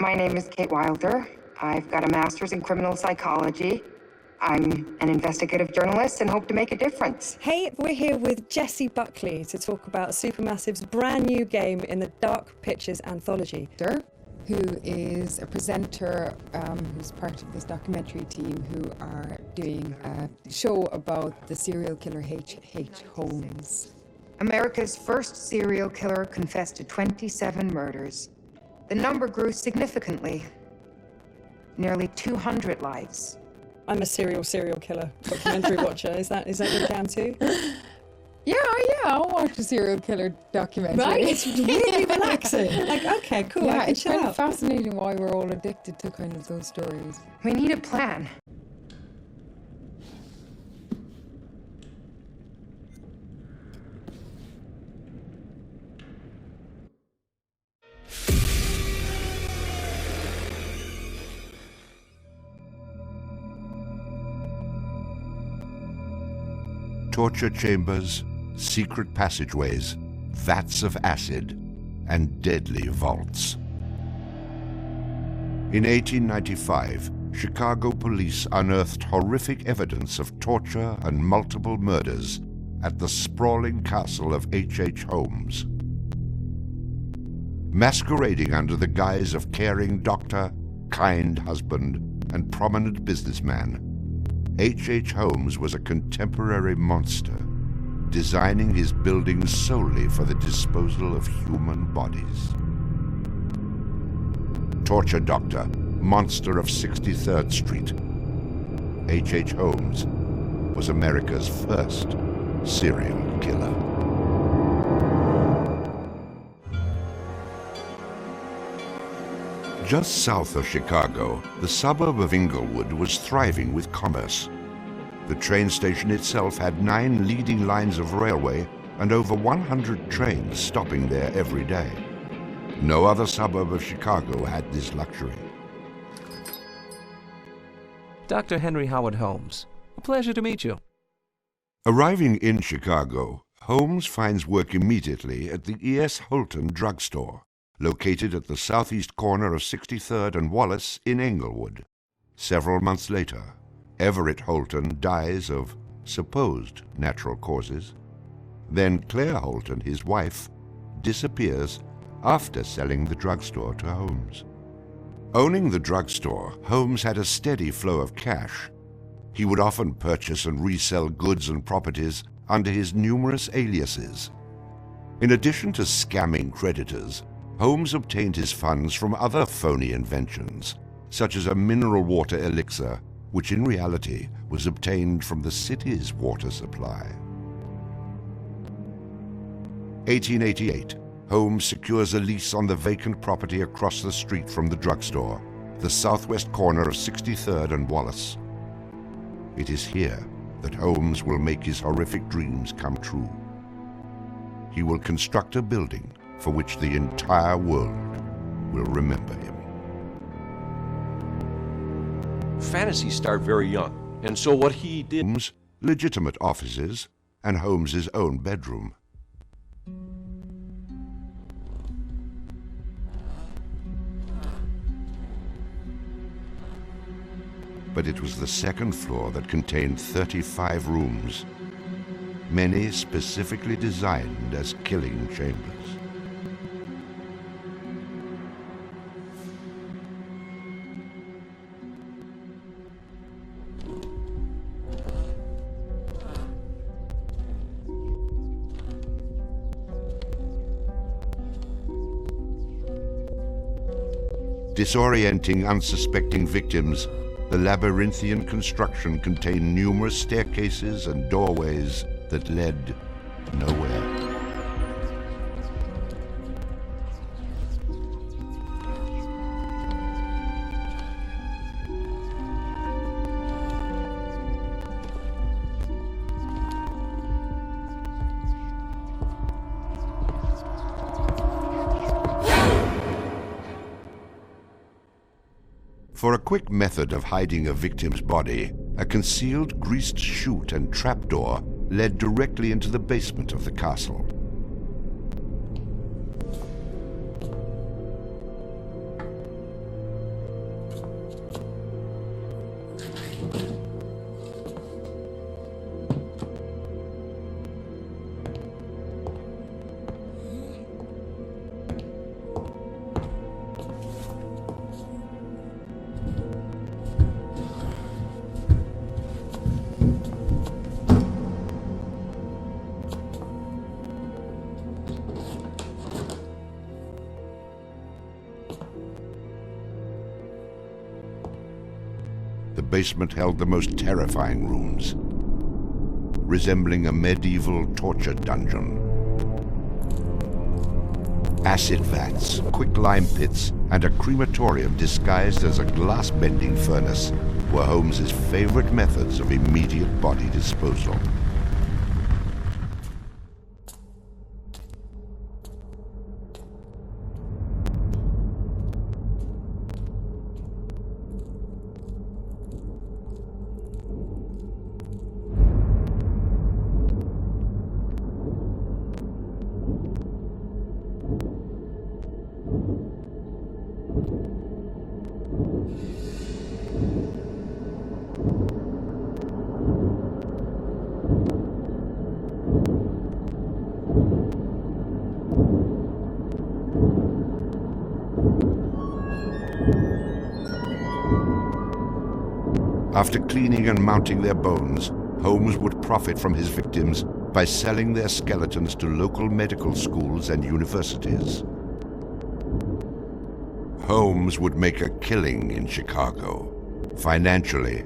My name is Kate Wilder. I've got a master's in criminal psychology. I'm an investigative journalist and hope to make a difference. Hey, we're here with Jessie Buckley to talk about Supermassive's brand new game in the Dark Pictures Anthology. Who is a presenter who's part of this documentary team who are doing a show about the serial killer H.H. Holmes. America's first serial killer confessed to 27 murders. The number grew significantly. Nearly 200 lives. I'm a serial killer documentary watcher. Is that your jam too? Yeah, I'll watch a serial killer documentary. Right, it's really relaxing. Like, okay, cool, yeah, I can it's chill kind out. of fascinating why we're all addicted to kind of those stories. We need a plan. Torture chambers, secret passageways, vats of acid, and deadly vaults. In 1895, Chicago police unearthed horrific evidence of torture and multiple murders at the sprawling castle of H.H. Holmes. Masquerading under the guise of caring doctor, kind husband, and prominent businessman, H.H. Holmes was a contemporary monster, designing his buildings solely for the disposal of human bodies. Torture Doctor, monster of 63rd Street, H.H. Holmes was America's first serial killer. Just south of Chicago, the suburb of Englewood was thriving with commerce. The train station itself had 9 leading lines of railway and over 100 trains stopping there every day. No other suburb of Chicago had this luxury. Dr. Henry Howard Holmes, a pleasure to meet you. Arriving in Chicago, Holmes finds work immediately at the E.S. Holton drugstore, located at the southeast corner of 63rd and Wallace in Englewood. Several months later, Everett Holton dies of supposed natural causes. Then Claire Holton, his wife, disappears after selling the drugstore to Holmes. Owning the drugstore, Holmes had a steady flow of cash. He would often purchase and resell goods and properties under his numerous aliases. In addition to scamming creditors, Holmes obtained his funds from other phony inventions, such as a mineral water elixir, which in reality was obtained from the city's water supply. 1888, Holmes secures a lease on the vacant property across the street from the drugstore, the southwest corner of 63rd and Wallace. It is here that Holmes will make his horrific dreams come true. He will construct a building for which the entire world will remember him. Fantasies start very young, and so what he did... Holmes' legitimate offices and Holmes's own bedroom. But it was the second floor that contained 35 rooms, many specifically designed as killing chambers. Disorienting unsuspecting victims, the labyrinthian construction contained numerous staircases and doorways that led nowhere. For a quick method of hiding a victim's body, a concealed greased chute and trapdoor led directly into the basement of the castle. basement held the most terrifying rooms, resembling a medieval torture dungeon. Acid vats, quicklime pits, and a crematorium disguised as a glass-bending furnace were Holmes's favorite methods of immediate body disposal. After cleaning and mounting their bones, Holmes would profit from his victims by selling their skeletons to local medical schools and universities. Holmes would make a killing in Chicago, financially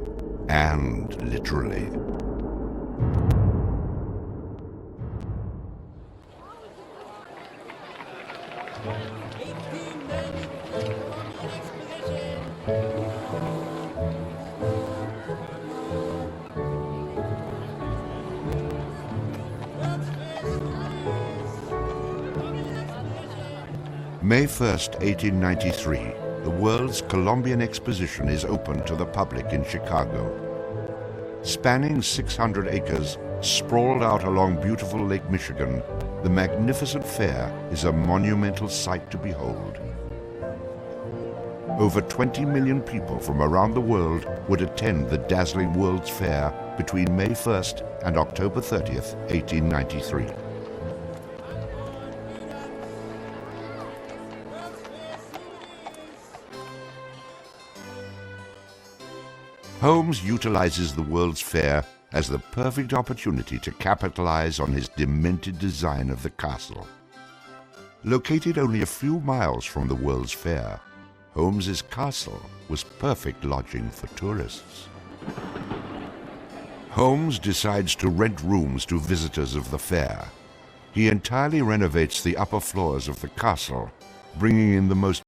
and literally. May 1st, 1893, the world's Columbian Exposition is open to the public in Chicago. Spanning 600 acres, sprawled out along beautiful Lake Michigan, the magnificent fair is a monumental sight to behold. Over 20 million people from around the world would attend the dazzling World's Fair between May 1st and October 30th, 1893. Holmes utilizes the World's Fair as the perfect opportunity to capitalize on his demented design of the castle. Located only a few miles from the World's Fair, Holmes's castle was perfect lodging for tourists. Holmes decides to rent rooms to visitors of the fair. He entirely renovates the upper floors of the castle, bringing in the most